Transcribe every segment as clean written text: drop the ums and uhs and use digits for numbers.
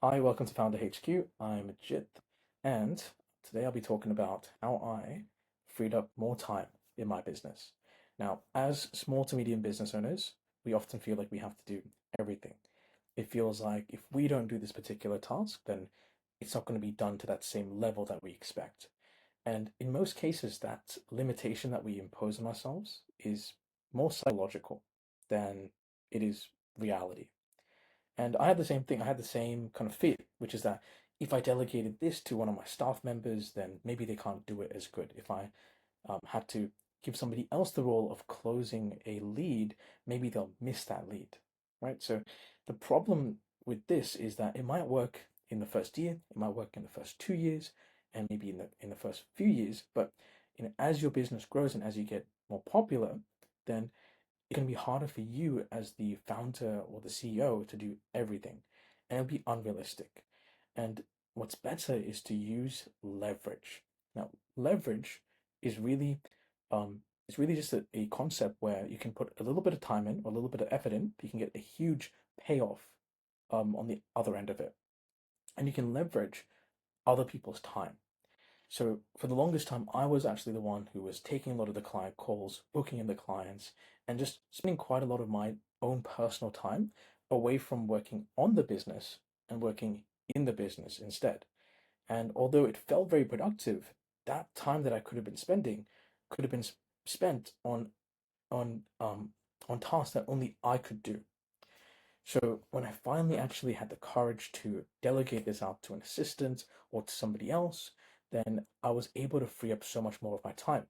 Hi, welcome to Founder HQ. I'm Jit, and today I'll be talking about how I freed up more time in my business. Now, as small to medium business owners, we often feel like we have to do everything. It feels like if we don't do this particular task, then it's not going to be done to that same level that we expect. And in most cases, that limitation that we impose on ourselves is more psychological than it is reality. And I had the same thing. I had the same kind of fear, which is that if I delegated this to one of my staff members, then maybe they can't do it as good. If I had to give somebody else the role of closing a lead, maybe they'll miss that lead, right? So the problem with this is that it might work in the first year, it might work in the first 2 years, and maybe in the first few years. But as your business grows and as you get more popular, then it can be harder for you as the founder or the CEO to do everything, and it'll be unrealistic. And what's better is to use leverage. Now, leverage is really it's really just a concept where you can put a little bit of time in or a little bit of effort in, but you can get a huge payoff on the other end of it. And you can leverage other people's time. So for the longest time, I was actually the one who was taking a lot of the client calls, booking in the clients, and just spending quite a lot of my own personal time away from working on the business and working in the business instead. And although it felt very productive, that time that I could have been spending could have been spent on on tasks that only I could do. So when I finally actually had the courage to delegate this out to an assistant or to somebody else, then I was able to free up so much more of my time.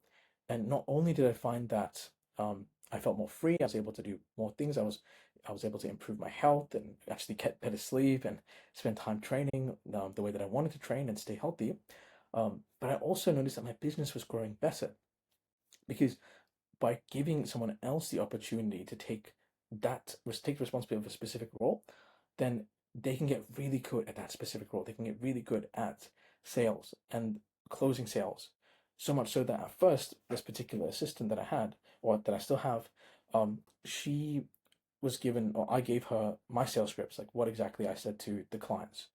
And not only did I find that I felt more free, I was able to do more things. I was able to improve my health and actually get better sleep and spend time training the way that I wanted to train and stay healthy. But I also noticed that my business was growing better because by giving someone else the opportunity to take responsibility of a specific role, then they can get really good at that specific role. They can get really good at sales and closing sales. So much so that at first, this particular assistant that I had, or that I still have, she was given, or I gave her my sales scripts, like what exactly I said to the clients.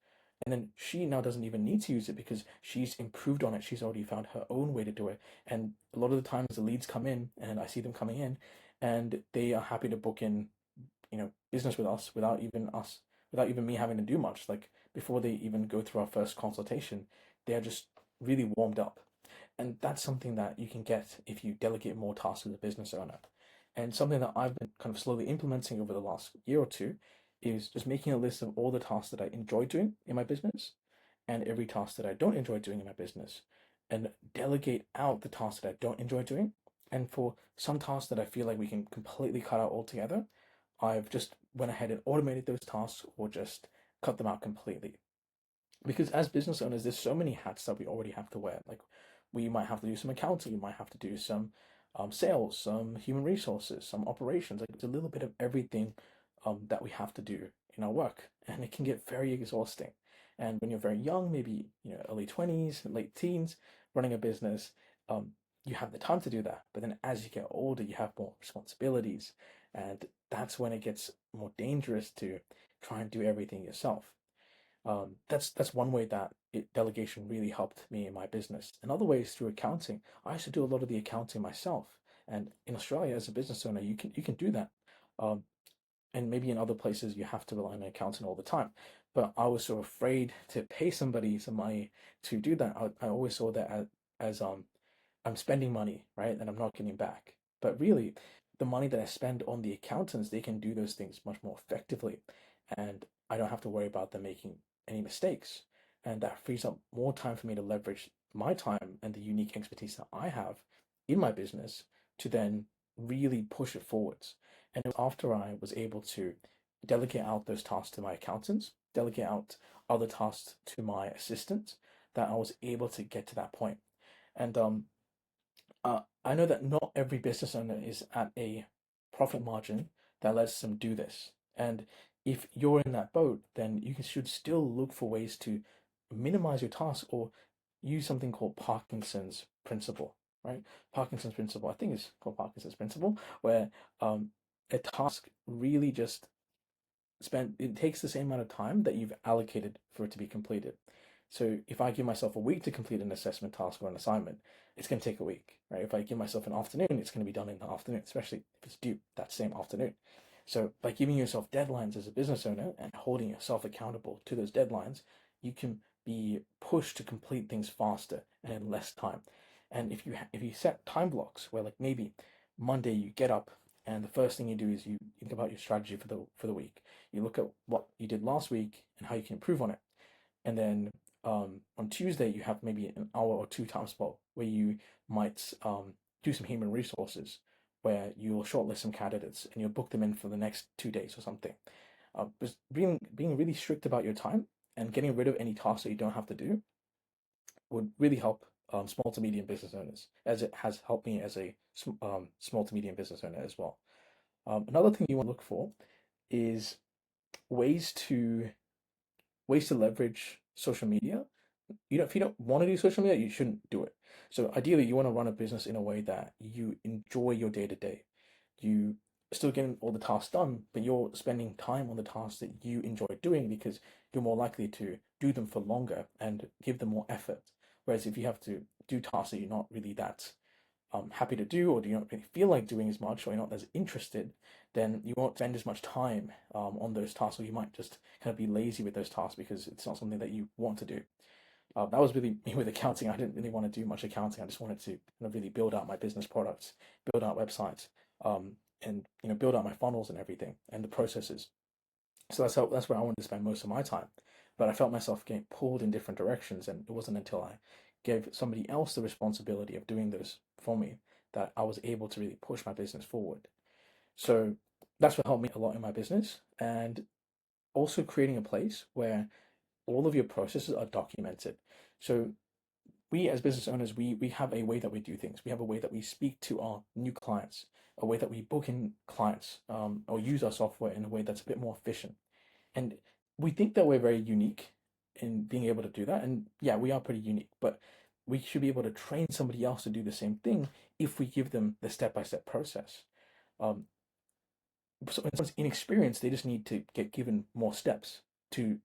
And then she now doesn't even need to use it because she's improved on it. She's already found her own way to do it. And a lot of the times the leads come in and I see them coming in and they are happy to book in, business with us, without even me having to do much. Like before they even go through our first consultation, they are just really warmed up. And that's something that you can get if you delegate more tasks as a business owner. And something that I've been kind of slowly implementing over the last year or two is just making a list of all the tasks that I enjoy doing in my business and every task that I don't enjoy doing in my business and delegate out the tasks that I don't enjoy doing. And for some tasks that I feel like we can completely cut out altogether, I've just went ahead and automated those tasks or just cut them out completely. Because as business owners, there's so many hats that we already have to wear. Like we might have to do some accounting, we might have to do some sales, some human resources, some operations. Like it's a little bit of everything that we have to do in our work, and it can get very exhausting. And when you're very young, maybe early 20s, late teens, running a business, um, you have the time to do that. But then as you get older, you have more responsibilities, and that's when it gets more dangerous to try and do everything yourself. That's one way that delegation really helped me in my business. Another way is through accounting. I used to do a lot of the accounting myself, and in Australia, as a business owner, you can do that. Um, and maybe in other places, you have to rely on an accountant all the time. But I was so afraid to pay somebody some money to do that. I always saw that as I'm spending money, right, and I'm not getting back. But really, the money that I spend on the accountants, they can do those things much more effectively, and I don't have to worry about them making any mistakes. And that frees up more time for me to leverage my time and the unique expertise that I have in my business to then really push it forwards. And it was after I was able to delegate out those tasks to my accountants, delegate out other tasks to my assistant, that I was able to get to that point. And I know that not every business owner is at a profit margin that lets them do this. And if you're in that boat, then should still look for ways to minimize your tasks or use something called Parkinson's principle, right? Parkinson's principle, I think it's called Parkinson's principle, where a task really just it takes the same amount of time that you've allocated for it to be completed. So if I give myself a week to complete an assessment task or an assignment, it's going to take a week, right? If I give myself an afternoon, it's going to be done in the afternoon, especially if it's due that same afternoon. So by giving yourself deadlines as a business owner and holding yourself accountable to those deadlines, you can be pushed to complete things faster and in less time. And if you set time blocks where, like, maybe Monday you get up and the first thing you do is you think about your strategy for the week. You look at what you did last week and how you can improve on it. And then on Tuesday you have maybe an hour or two time slot where you might do some human resources, where you'll shortlist some candidates and you'll book them in for the next 2 days or something. Just being really strict about your time and getting rid of any tasks that you don't have to do would really help small to medium business owners, as it has helped me as a small to medium business owner as well. Another thing you want to look for is ways to ways to leverage social media. If you don't want to do social media, you shouldn't do it. So ideally, you want to run a business in a way that you enjoy your day to day. You still getting all the tasks done, but you're spending time on the tasks that you enjoy doing, because you're more likely to do them for longer and give them more effort. Whereas if you have to do tasks that you're not really that happy to do, or do you not really feel like doing as much, or you're not as interested, then you won't spend as much time on those tasks, or you might just kind of be lazy with those tasks because it's not something that you want to do. That was really me with accounting. I didn't really want to do much accounting. I just wanted to really build out my business products, build out websites, and build out my funnels and everything and the processes. So that's where I wanted to spend most of my time. But I felt myself getting pulled in different directions, and it wasn't until I gave somebody else the responsibility of doing those for me that I was able to really push my business forward. So that's what helped me a lot in my business, and also creating a place where all of your processes are documented. So we as business owners, we have a way that we do things. We have a way that we speak to our new clients, a way that we book in clients, or use our software in a way that's a bit more efficient. And we think that we're very unique in being able to do that. And yeah, we are pretty unique, but we should be able to train somebody else to do the same thing if we give them the step-by-step process. Um, so when someone's inexperienced, they just need to get given more steps to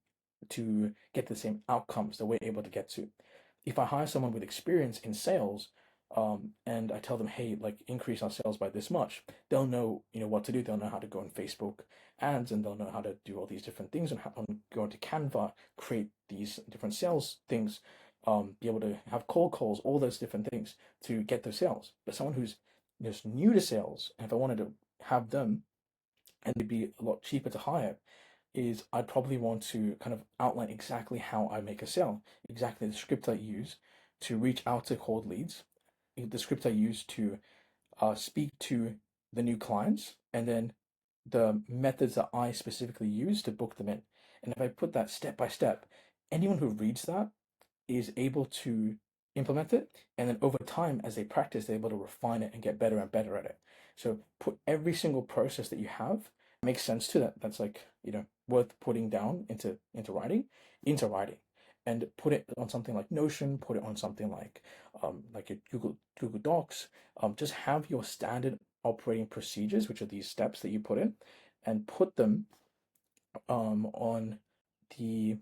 get the same outcomes that we're able to get to. If I hire someone with experience in sales, and I tell them, hey, like, increase our sales by this much, they'll know, what to do. They'll know how to go on Facebook ads, and they'll know how to do all these different things, and go into Canva, create these different sales things, be able to have cold calls, all those different things to get those sales. But someone who's just new to sales, and if I wanted to have them, and they'd be a lot cheaper to hire, is I'd probably want to kind of outline exactly how I make a sale, exactly the script I use to reach out to cold leads, the script I use to speak to the new clients, and then the methods that I specifically use to book them in. And if I put that step by step, anyone who reads that is able to implement it. And then over time, as they practice, they're able to refine it and get better and better at it. So put every single process that you have makes sense to that. That's like, worth putting down into writing, and put it on something like Notion, put it on something like a Google Docs. Just have your standard operating procedures, which are these steps that you put in, and put them on the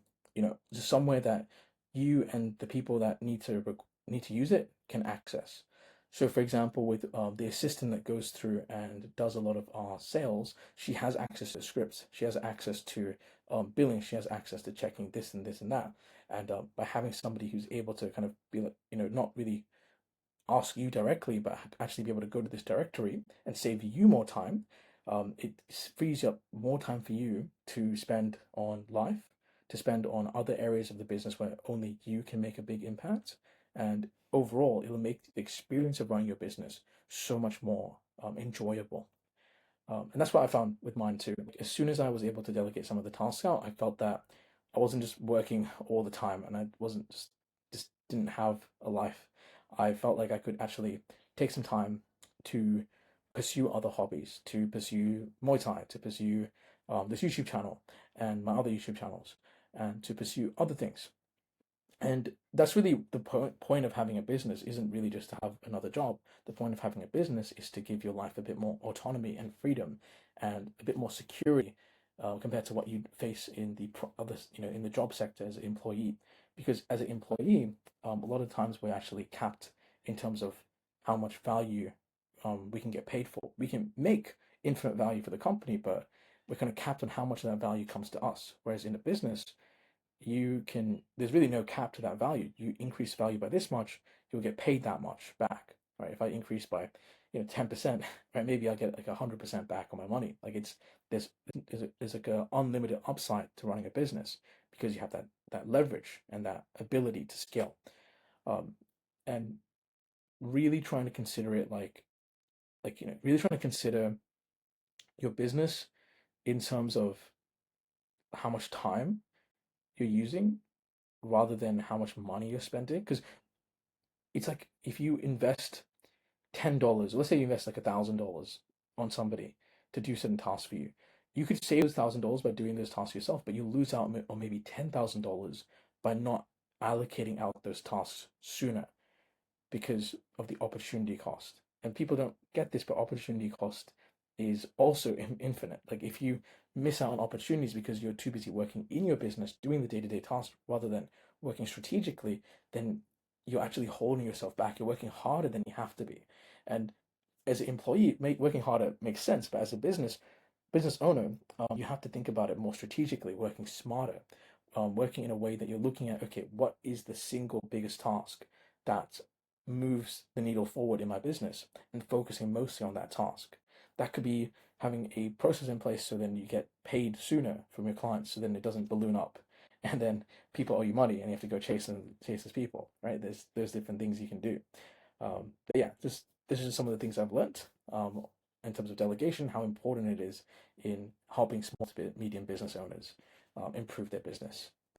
just somewhere that you and the people that need to use it can access. So, for example, with the assistant that goes through and does a lot of our sales, she has access to scripts. She has access to billing. She has access to checking this and this and that. And by having somebody who's able to kind of be like, not really ask you directly, but actually be able to go to this directory and save you more time. It frees up more time for you to spend on life, to spend on other areas of the business where only you can make a big impact. And overall, it'll make the experience of running your business so much more enjoyable. And that's what I found with mine too. As soon as I was able to delegate some of the tasks out, I felt that I wasn't just working all the time, and I wasn't just didn't have a life. I felt like I could actually take some time to pursue other hobbies, to pursue Muay Thai, to pursue this YouTube channel and my other YouTube channels, and to pursue other things. And that's really the point of having a business, isn't really just to have another job. The point of having a business is to give your life a bit more autonomy and freedom and a bit more security, compared to what you face in the other, in the job sector as an employee. Because as an employee, a lot of times we're actually capped in terms of how much value we can get paid for. We can make infinite value for the company, but we're kind of capped on how much of that value comes to us. Whereas in a business, there's really no cap to that value. You increase value by this much, you'll get paid that much back, right? If I increase by 10%, right, maybe I'll get like 100% back on my money. Like there's like a unlimited upside to running a business because you have that leverage and that ability to scale. um and really trying to consider it really trying to consider your business in terms of how much time you're using rather than how much money you're spending. Because it's like if you invest $10, let's say you invest like $1,000 on somebody to do certain tasks for you, you could save those $1,000 by doing those tasks yourself, but you lose out on maybe $10,000 by not allocating out those tasks sooner because of the opportunity cost. And people don't get this, but opportunity cost is also infinite. Like if you miss out on opportunities because you're too busy working in your business, doing the day-to-day tasks rather than working strategically, then you're actually holding yourself back. You're working harder than you have to be. And as an employee, working harder makes sense, but as a business owner, you have to think about it more strategically, working smarter, working in a way that you're looking at, okay, what is the single biggest task that moves the needle forward in my business, and focusing mostly on that task. That could be having a process in place so then you get paid sooner from your clients so then it doesn't balloon up and then people owe you money and you have to go chase those people, right? There's different things you can do. But yeah, this is some of the things I've learnt in terms of delegation, how important it is in helping small to medium business owners improve their business.